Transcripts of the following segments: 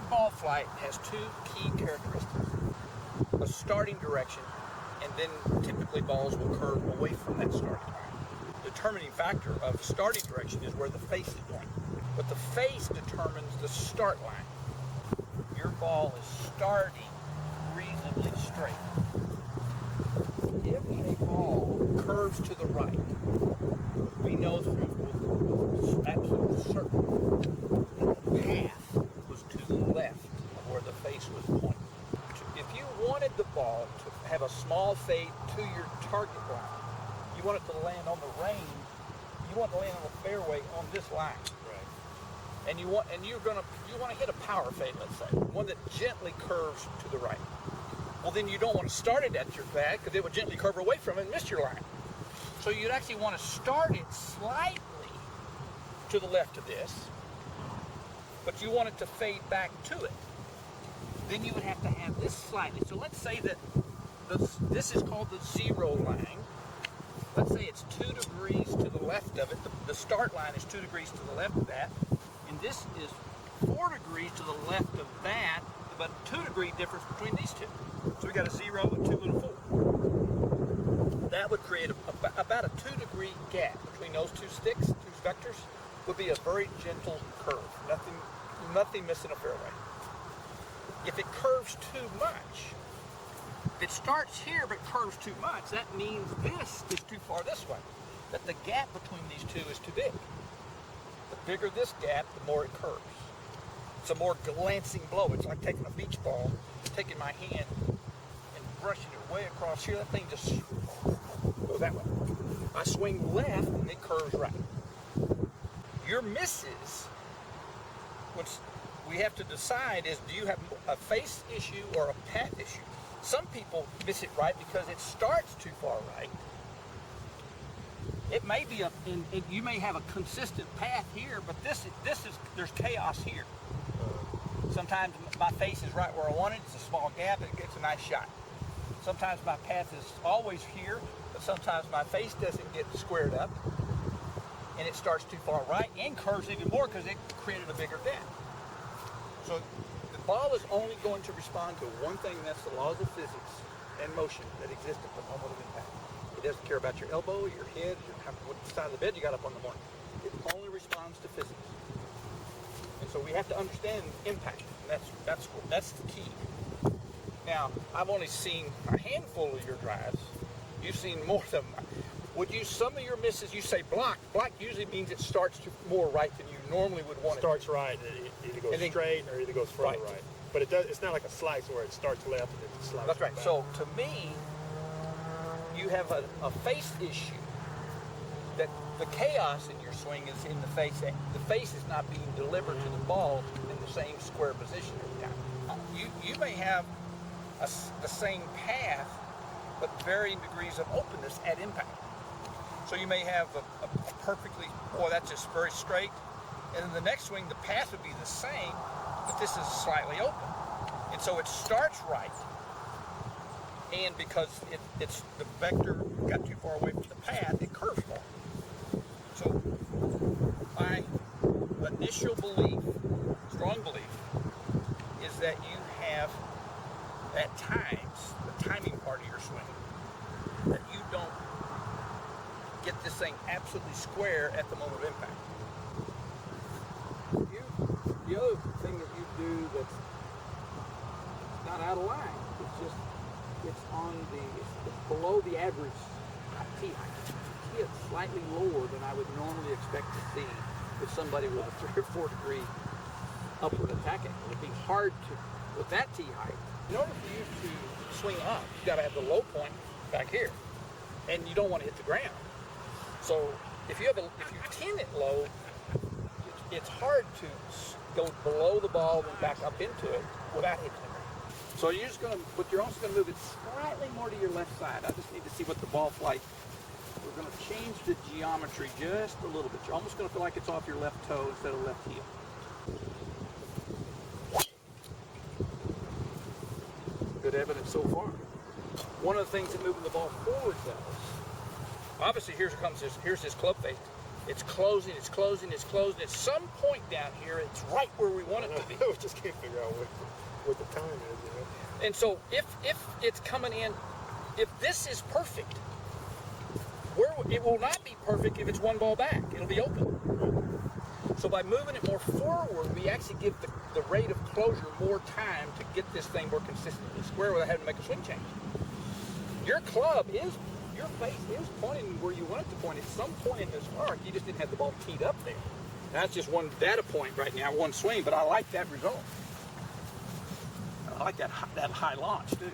ball flight has two key characteristics. A starting direction, and then typically balls will curve away from that starting line. The determining factor of starting direction is where the face is going. But the face determines the start line. Your ball is starting reasonably straight. If a ball curves to the right, we know through absolute certainty that the path was to the left of where the face was pointing. If you wanted the ball to have a small fade to your target line, you want it to land on the range, you want it to land on the fairway on this line. Right. And you want to hit a power fade, let's say, one that gently curves to the right. Well, then you don't want to start it at your bag because it would gently curve away from it and miss your line. So you'd actually want to start it slightly to the left of this, but you want it to fade back to it. Then you would have to have this slightly. So let's say that this is called the zero line. Let's say it's 2 degrees to the left of it. The start line is 2 degrees to the left of that. And this is 4 degrees to the left of that, but 2 degree difference between these two. So we got a 0, a 2, and a 4. That would create about a 2 degree gap between those two sticks, two vectors, would be a very gentle curve. Nothing missing a fairway. If it curves too much, if it starts here but curves too much, that means this is too far this way. That the gap between these two is too big. The bigger this gap, the more it curves. It's a more glancing blow. It's like taking a beach ball, taking my hand and brushing it way across here. That thing just goes that way. I swing left and it curves right. Your misses, what we have to decide is, do you have a face issue or a path issue? Some people miss it right because it starts too far right. It may be you may have a consistent path here, but there's chaos here. Sometimes my face is right where I want it. It's a small gap and it gets a nice shot. Sometimes my path is always here, but sometimes my face doesn't get squared up and it starts too far right and curves even more because it created a bigger bend. So the ball is only going to respond to one thing, and that's the laws of physics and motion that exist at the moment of impact. It doesn't care about your elbow, your head, what side of the bed you got up on the morning. It only responds to physics. And so we have to understand impact. And that's the key. Now, I've only seen a handful of your drives. You've seen more of them. Some of your misses, you say block. Block usually means it starts to more right than you normally would want it. Starts right, and it either goes straight or either goes further right. But it's not like a slice where it starts left and it slices That's right. back. So to me, you have a face issue. That the chaos in your swing is in the face. The face is not being delivered to the ball in the same square position every time. You may have the same path, but varying degrees of openness at impact. So you may have a perfectly, that's just very straight. And then the next swing, the path would be the same, but this is slightly open. And so it starts right. And because it's the vector got too far away from the path, it curves more. So my initial belief, strong belief, is that you have, at times, the timing part of your swing, that you don't get this thing absolutely square at the moment of impact. The other thing that you do that's not out of line, it's below the average tee height. It's slightly lower than I would normally expect to see with somebody with a 3 or 4 degree upward attack angle. It'd be hard to, with that tee height, in order for you to swing up, you got to have the low point back here, and you don't want to hit the ground. So if you tin it low, it's hard to go below the ball and back up into it without hitting it. So you're also going to move it slightly more to your left side. I just need to see what the ball flight. We're going to change the geometry just a little bit. You're almost going to feel like it's off your left toe instead of left heel. Good evidence so far. One of the things that moving the ball forward does, obviously here's this club face. It's closing, it's closing, it's closing. At some point down here, it's right where we want it to be. We just can't figure out what the time is, you know? And so if it's coming in, if this is perfect, it will not be perfect if it's one ball back. It'll be open. So by moving it more forward, we actually give the rate of closure more time to get this thing more consistently square without having to make a swing change. Your face is pointing where you want it to point. At some point in this arc, you just didn't have the ball teed up there. That's just one data point right now, one swing, but I like that result. I like that high launch too.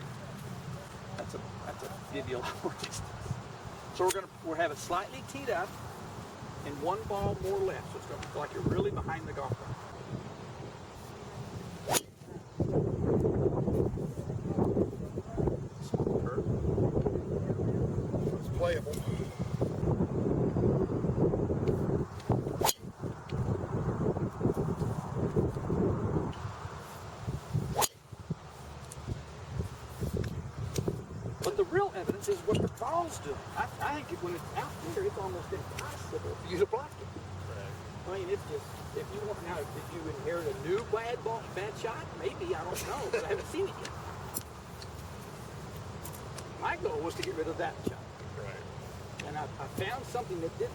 That's a give you a lot more distance. So we'll have it slightly teed up and one ball more left. So it's going to feel like you're really behind the golf ball. Small curve. It's playable. But the real evidence is what the ball's doing. I think when it's out there, it's almost impossible for you to block it. Right. I mean, it's just, if you want, now, did you inherit a new bad shot? Maybe, I don't know, but I haven't seen it yet. My goal was to get rid of that shot. Right. And I found something that did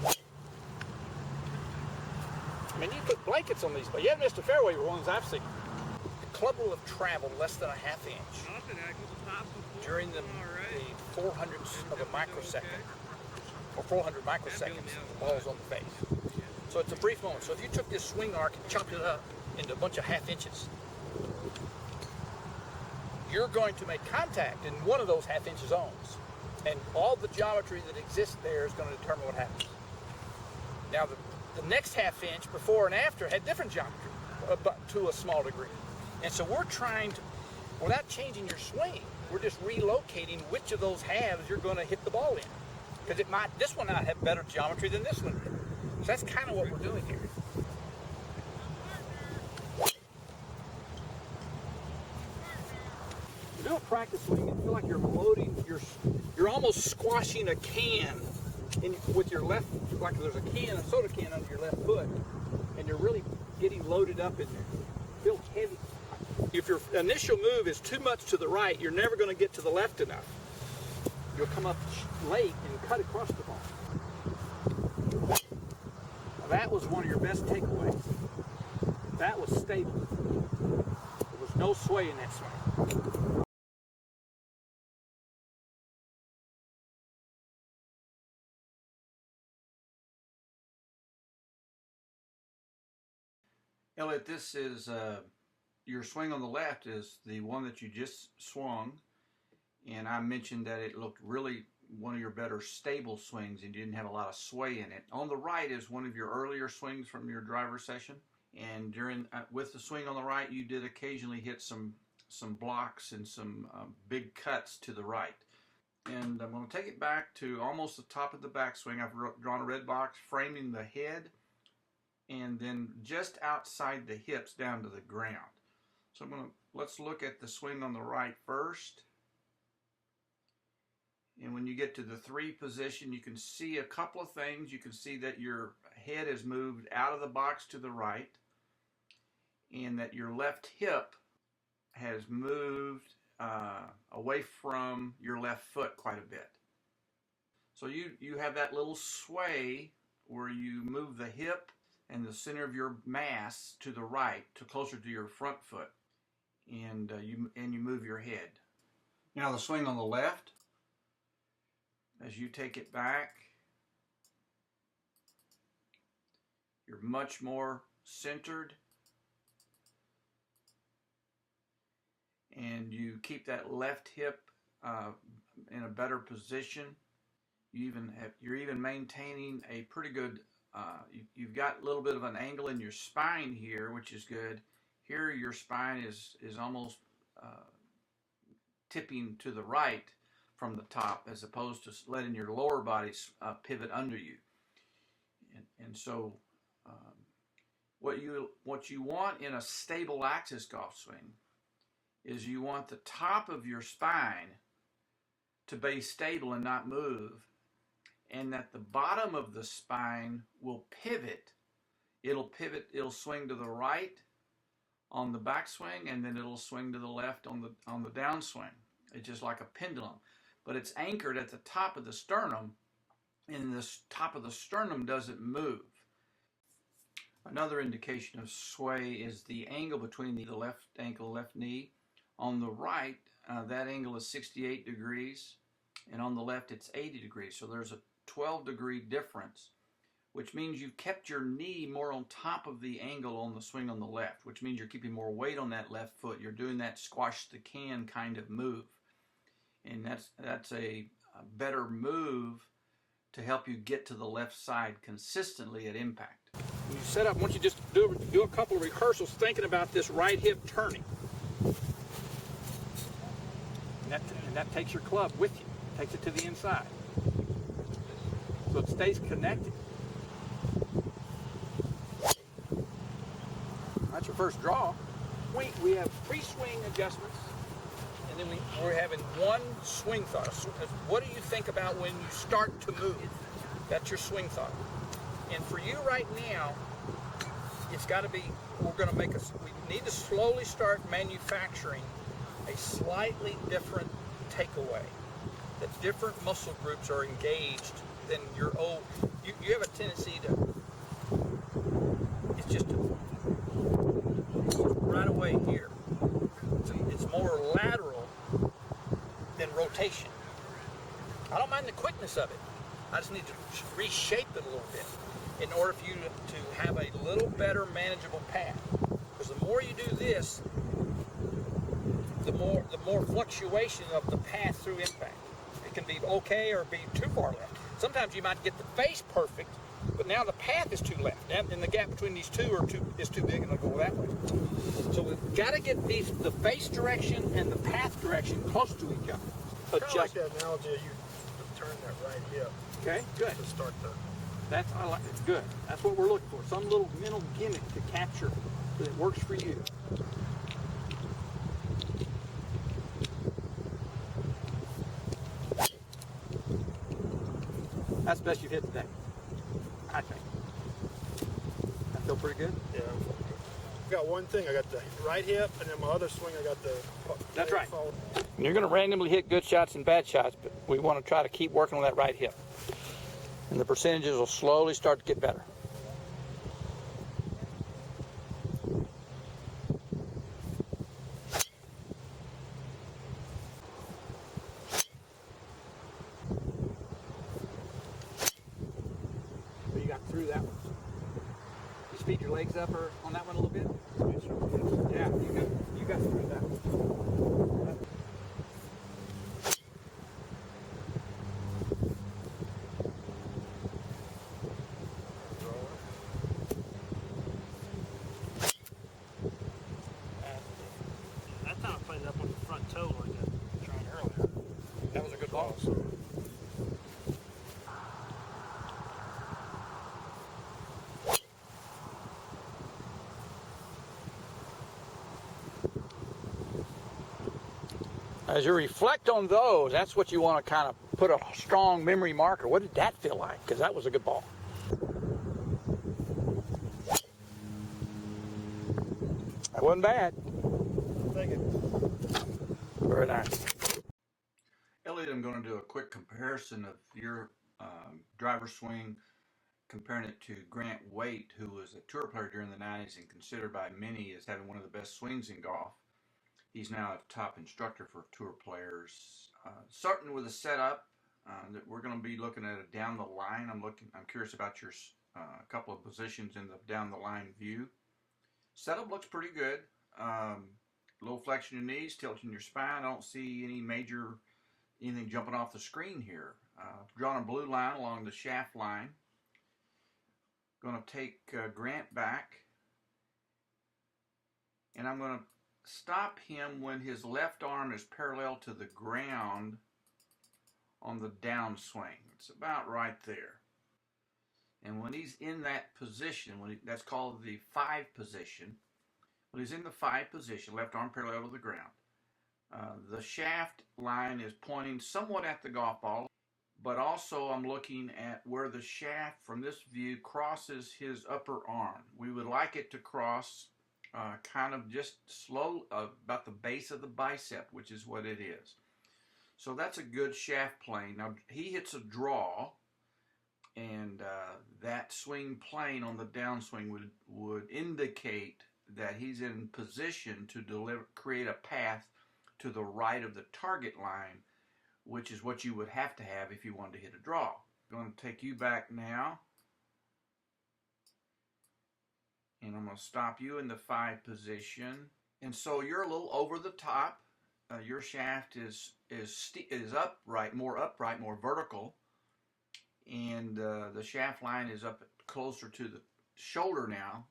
that. I mean, you put blankets on these, but you haven't missed a fairway ones I've seen. The club will have traveled less than a half inch during the 400ths of a microsecond, or 400 microseconds, the ball's on the face. So it's a brief moment. So if you took this swing arc and chopped it up into a bunch of half inches, you're going to make contact in one of those half-inch zones. And all the geometry that exists there is going to determine what happens. Now, the next half inch, before and after, had different geometry, but to a small degree. And so we're trying to, without changing your swing, we're just relocating which of those halves you're going to hit the ball in. Because this one might have better geometry than this one did. So that's kind of what we're doing here. You do a practice swing, you feel like you're loading, you're almost squashing a can with your left, like there's a soda can under your left foot, and you're really getting loaded up in there. It feels heavy. If your initial move is too much to the right, you're never going to get to the left enough. You'll come up late and cut across the ball. Now that was one of your best takeaways. That was stable. There was no sway in that swing. Elliot, this is your swing on the left is the one that you just swung, and I mentioned that it looked really one of your better stable swings and you didn't have a lot of sway in it. On the right is one of your earlier swings from your driver session, and during with the swing on the right, you did occasionally hit some blocks and some big cuts to the right. And I'm going to take it back to almost the top of the backswing. I've drawn a red box framing the head and then just outside the hips down to the ground. So let's look at the swing on the right first. And when you get to the 3 position, you can see a couple of things. You can see that your head has moved out of the box to the right, and that your left hip has moved away from your left foot quite a bit. So you have that little sway where you move the hip and the center of your mass to the right, to closer to your front foot, and you move your head. Now the swing on the left, as you take it back, you're much more centered, and you keep that left hip in a better position. You're even maintaining a pretty good. You've got a little bit of an angle in your spine here, which is good. Here your spine is almost tipping to the right from the top, as opposed to letting your lower body pivot under you. And so what you want in a stable axis golf swing is you want the top of your spine to be stable and not move, and that the bottom of the spine will pivot. It'll pivot, it'll swing to the right on the backswing, and then it'll swing to the left on the downswing. It's just like a pendulum, but it's anchored at the top of the sternum, and the top of the sternum doesn't move. Another indication of sway is the angle between the left ankle, left knee. On the right, that angle is 68 degrees, and on the left it's 80 degrees. So there's a 12-degree difference, which means you've kept your knee more on top of the angle on the swing on the left, which means you're keeping more weight on that left foot. You're doing that squash the can kind of move. And that's a better move to help you get to the left side consistently at impact. When you set up, once you just do a couple of rehearsals thinking about this right hip turning. And that takes your club with you, takes it to the inside. So it stays connected. That's your first draw. We have pre-swing adjustments, and then we're having one swing thought. What do you think about when you start to move? That's your swing thought. And for you right now, it's got to be, we need to slowly start manufacturing a slightly different takeaway. That different muscle groups are engaged than your old. You have a tendency to, it's just right away here. It's more lateral than rotation. I don't mind the quickness of it. I just need to reshape it a little bit in order for you to have a little better manageable path. Because the more you do this, the more fluctuation of the path through impact. It can be okay or be too far left. Sometimes you might get the face perfect, but now the path is too left, and the gap between these two is too big, and it'll go that way. So we've got to get the face direction and the path direction close to each other. Kind of like that analogy of you turn that right hip. Okay, good. To start the. I like it. Good. That's what we're looking for. Some little mental gimmick to capture that works for you. That's the best you've hit today, I think. That feel pretty good? Yeah. I got one thing. I got the right hip, and then my other swing, I got the. That's right. Forward. You're going to randomly hit good shots and bad shots, but we want to try to keep working on that right hip. And the percentages will slowly start to get better. So you got through that one. You speed your legs up or on that one a little bit? Yeah, you got through that one. That time I played it up on the front toe like that trying earlier. That was a good ball. As you reflect on those, that's what you want to kind of put a strong memory marker. What did that feel like? Because that was a good ball. That wasn't bad. Thank you. Very nice. Elliot, I'm going to do a quick comparison of your driver swing, comparing it to Grant Waite, who was a tour player during the 90s and considered by many as having one of the best swings in golf. He's now a top instructor for tour players. Starting with a setup that we're going to be looking at a down the line. I'm curious about your couple of positions in the down the line view. Setup looks pretty good. Low flexion of knees, tilting your spine. I don't see anything jumping off the screen here. Drawing a blue line along the shaft line. Going to take Grant back, and I'm going to stop him when his left arm is parallel to the ground on the downswing. It's about right there. And when he's in that position, that's called the 5 position. When he's in the 5 position, left arm parallel to the ground, The shaft line is pointing somewhat at the golf ball, but also I'm looking at where the shaft from this view crosses his upper arm. We would like it to cross kind of just slow about the base of the bicep, which is what it is. So that's a good shaft plane. Now he hits a draw, and that swing plane on the downswing would indicate that he's in position to create a path to the right of the target line, which is what you would have to have if you wanted to hit a draw. I'm going to take you back now, and I'm going to stop you in the 5 position. And so you're a little over the top. Your shaft is upright, more vertical, and the shaft line is up closer to the shoulder now,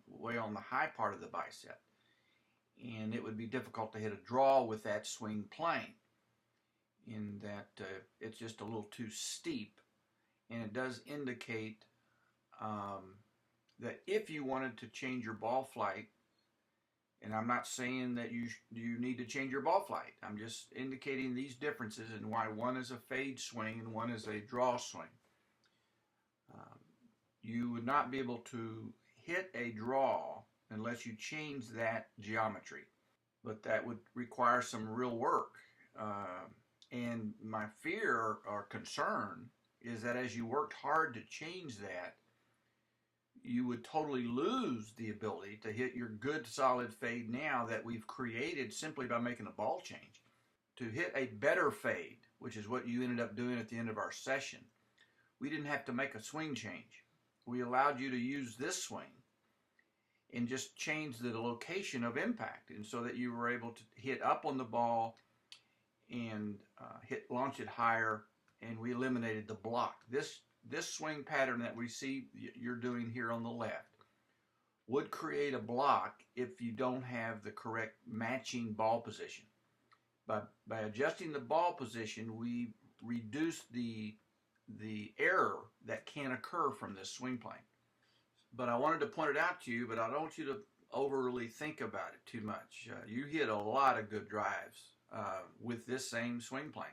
way on the high part of the bicep. And it would be difficult to hit a draw with that swing plane, in that it's just a little too steep. And it does indicate that if you wanted to change your ball flight, and I'm not saying that you need to change your ball flight, I'm just indicating these differences and why one is a fade swing and one is a draw swing. You would not be able to hit a draw unless you change that geometry, but that would require some real work. And my fear or concern is that as you worked hard to change that, you would totally lose the ability to hit your good solid fade now that we've created simply by making a ball change. To hit a better fade, which is what you ended up doing at the end of our session, we didn't have to make a swing change. We allowed you to use this swing and just change the location of impact, and so that you were able to hit up on the ball and launch it higher, and we eliminated the block. This swing pattern that we see you're doing here on the left would create a block if you don't have the correct matching ball position. By adjusting the ball position, we reduce the error that can occur from this swing plane. But I wanted to point it out to you, but I don't want you to overly think about it too much. You hit a lot of good drives with this same swing plane.